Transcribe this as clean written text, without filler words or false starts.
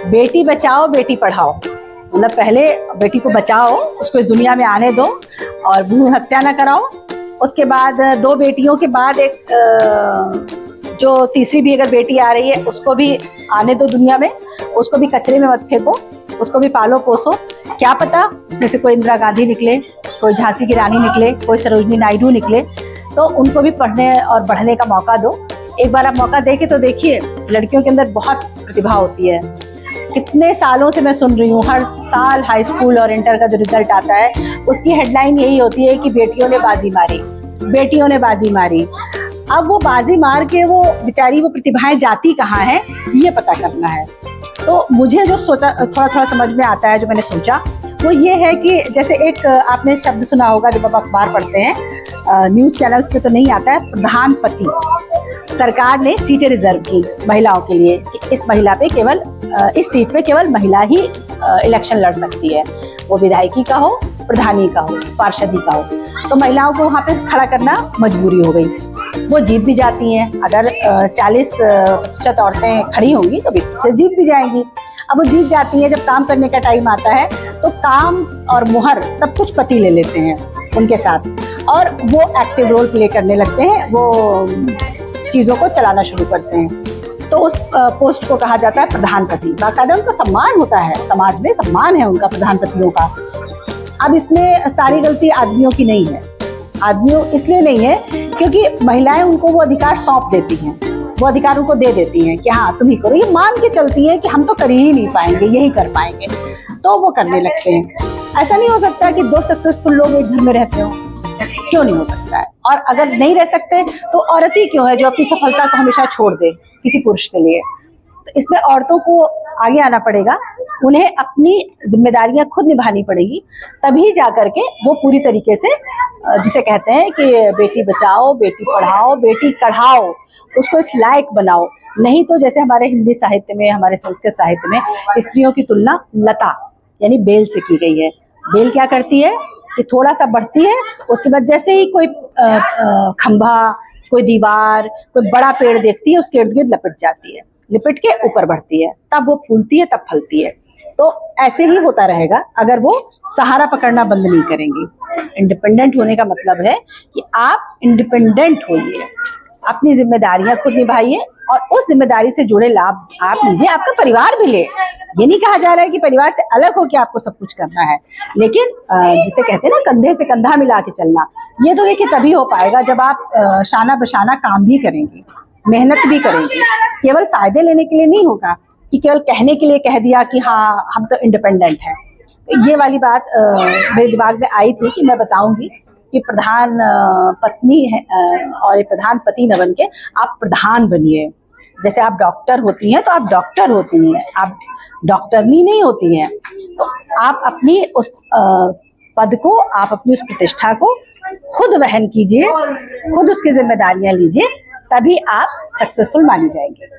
बेटी बचाओ बेटी पढ़ाओ, मतलब पहले बेटी को बचाओ, उसको इस दुनिया में आने दो और भ्रूण हत्या ना कराओ। उसके बाद 2 बेटियों के बाद एक जो तीसरी भी अगर बेटी आ रही है उसको भी आने दो दुनिया में, उसको भी कचरे में मत फेंको, उसको भी पालो पोसो। क्या पता उसमें से कोई इंदिरा गांधी निकले, कोई झांसी की रानी निकले, कोई सरोजनी नायडू निकले, तो उनको भी पढ़ने और बढ़ने का मौका दो। एक बार आप मौका देके तो देखिए, लड़कियों के अंदर बहुत प्रतिभा होती है। कितने सालों से मैं सुन रही हूँ, हर साल हाई स्कूल और इंटर का जो रिजल्ट आता है उसकी हेडलाइन यही होती है कि बेटियों ने बाजी मारी, बेटियों ने बाजी मारी। अब वो बाजी मार के वो बेचारी वो प्रतिभाएं जाती कहाँ हैं, ये पता करना है। तो मुझे जो सोचा, थोड़ा थोड़ा समझ में आता है, जो मैंने सोचा वो ये है कि जैसे एक आपने शब्द सुना होगा जब आप अखबार पढ़ते हैं, न्यूज़ चैनल्स पे तो नहीं आता है, प्रधानपति। सरकार ने सीटें रिजर्व की महिलाओं के लिए कि इस महिला पे केवल इस सीट पे केवल महिला ही इलेक्शन लड़ सकती है, वो विधायकी का हो, प्रधानी का हो, पार्षदी का हो। तो महिलाओं को वहाँ पे खड़ा करना मजबूरी हो गई। वो जीत भी जाती हैं, अगर 40% औरतें खड़ी होंगी तो भी जीत भी जाएंगी। अब वो जीत जाती हैं, जब काम करने का टाइम आता है तो काम और मुहर सब कुछ पति ले लेते हैं उनके साथ, और वो एक्टिव रोल प्ले करने लगते हैं, वो चीज़ों को चलाना शुरू करते हैं। तो उस पोस्ट को कहा जाता है प्रधानपति। बाकायदा उनका सम्मान होता है, समाज में सम्मान है उनका, प्रधानपतियों का। अब इसमें सारी गलती आदमियों की नहीं है। आदमियों इसलिए नहीं है क्योंकि महिलाएं उनको वो अधिकार सौंप देती हैं, वो अधिकार उनको दे देती हैं कि हाँ तुम ही करो, ये मान के चलती है कि हम तो कर ही नहीं पाएंगे, यही कर पाएंगे, तो वो करने लगते हैं। ऐसा नहीं हो सकता कि 2 सक्सेसफुल लोग एक घर में रहते हो, क्यों नहीं हो सकता है? और अगर नहीं रह सकते तो औरत ही क्यों है जो अपनी सफलता को हमेशा छोड़ दे किसी पुरुष के लिए? तो इसमें औरतों को आगे आना पड़ेगा, उन्हें अपनी जिम्मेदारियां खुद निभानी पड़ेगी, तभी जाकर के वो पूरी तरीके से, जिसे कहते हैं कि बेटी बचाओ बेटी पढ़ाओ बेटी कढ़ाओ, उसको इस लायक बनाओ। नहीं तो जैसे हमारे हिंदी साहित्य में, हमारे संस्कृत साहित्य में स्त्रियों की तुलना लता यानी बेल से की गई है। बेल क्या करती है कि थोड़ा सा बढ़ती है, उसके बाद जैसे ही कोई खंभा, कोई दीवार, कोई बड़ा पेड़ देखती है उसके इर्द गिर्द लपट जाती है, लिपट के ऊपर बढ़ती है, तब वो फूलती है, तब फलती है। तो ऐसे ही होता रहेगा अगर वो सहारा पकड़ना बंद नहीं करेंगी। इंडिपेंडेंट होने का मतलब है कि आप इंडिपेंडेंट होइए, अपनी जिम्मेदारियां खुद निभाइए और उस जिम्मेदारी से जुड़े लाभ आप लीजिए, आपका परिवार भी ले। ये नहीं कहा जा रहा है कि परिवार से अलग होकर आपको सब कुछ करना है, लेकिन जिसे कहते हैं ना कंधे से कंधा मिला के चलना, ये तो देखिए तभी हो पाएगा जब आप शाना बशाना काम भी करेंगे, मेहनत भी करेंगे। केवल फायदे लेने के लिए नहीं होगा कि केवल कहने के लिए कह दिया कि हाँ हम तो इंडिपेंडेंट हैं। तो ये वाली बात मेरे दिमाग में आई थी कि मैं बताऊंगी कि प्रधान पत्नी है और प्रधान पति न बन के आप प्रधान बनिए। जैसे आप डॉक्टर होती हैं तो आप डॉक्टर होती हैं, आप डॉक्टरनी नहीं होती हैं। तो आप अपनी उस पद को, आप अपनी उस प्रतिष्ठा को खुद वहन कीजिए, खुद उसकी जिम्मेदारियां लीजिए, तभी आप सक्सेसफुल मानी जाएंगे।